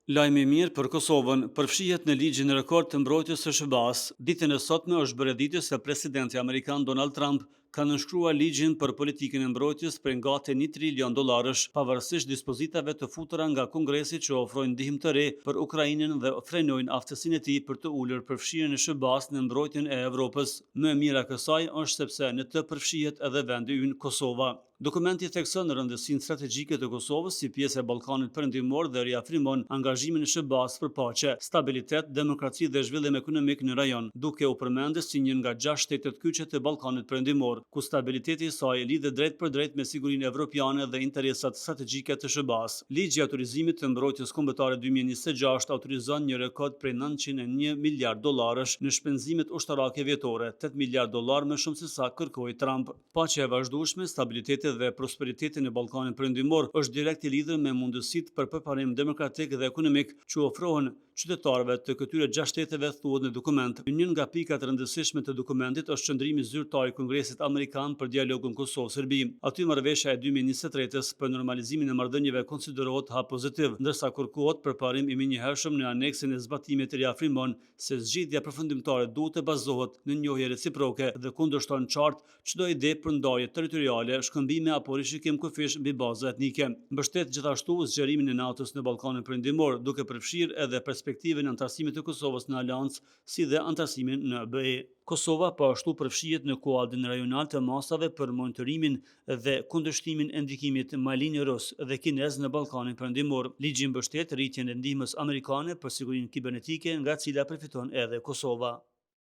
Lajmi i mirë për Kosovën, përfshihet në ligjin rekord të mbrojtjes së SBA-s. Ditën e sotme është bërë ditë se presidenti amerikan Donald Trump ka nënshkruar ligjin për politikën e mbrojtjes për gati $1 trilion, pavarësisht dispozitave të futura nga Kongresi që ofrojnë ndihmë të re për Ukrainën dhe frenojnë aftësinë e tij për të ulur përfshirjen e SBA-s në mbrojtjen e Evropës. Më e mira kësaj është sepse në të përfshihet edhe vendi ynë Kosova. Dokumenti thekson rëndësinë strategjike të Kosovës si pjesë e Ballkanit Perëndimor dhe riafirmon angazhimin e SBA-s për paqe, stabilitet, demokraci dhe zhvillim ekonomik në rajon, duke u përmendur si një nga 6 shtetet kyçe të Ballkanit Perëndimor, ku stabiliteti i saj lidhet drejt për drejt me sigurinë evropiane dhe interesat strategjike të SBA-s. Ligji i autorizimit të mbrojtjes kombëtare 2026 autorizon një rekord prej $901 miliard në shpenzimet ushtarake vjetore, $8 miliard më shumë se sa kërkoi Trump. Paqja e vazhdueshme, stabiliteti dhe prosperitetin e Ballkanit Perëndimor është direkt i lidhur me mundësitë për përparim demokratik dhe ekonomik që ofrohen qytetarëve të këtyre 6 shteteve, thuhet në dokument. Një nga pikat rëndësishme të dokumentit është qëndrimi zyrtar i Kongresit Amerikan për dialogun Kosovë-Serbi. Aty marrëveshja e 2023-s për normalizimin e marrëdhënieve konsiderohet hap pozitiv, ndërsa kërkohet përparim i menjëhershëm në aneksin e zbatimit të riafirmon se zgjidhja përfundimtare duhet të bazohet në njohje reciproke dhe kundërshton qartë çdo ide për ndarje territoriale, shkëmbime apo rishikim kufish mbi baza etnike. Mbështet gjithashtu zgjerimin e NATO-s në Ballkanin Perëndimor, duke përfshirë edhe perspektivën e antarësimit të Kosovës në Aleancë, si dhe antarësimin në BE. Kosova po ashtu përfshihet në kuadrin rajonal të masave për monitorimin dhe kundërshtimin e ndikimit malin rus dhe kinez në Ballkanin Perëndimor. Ligji mbështet rritjen e ndihmës amerikane për sigurinë kibernetike, nga cila përfiton edhe Kosova.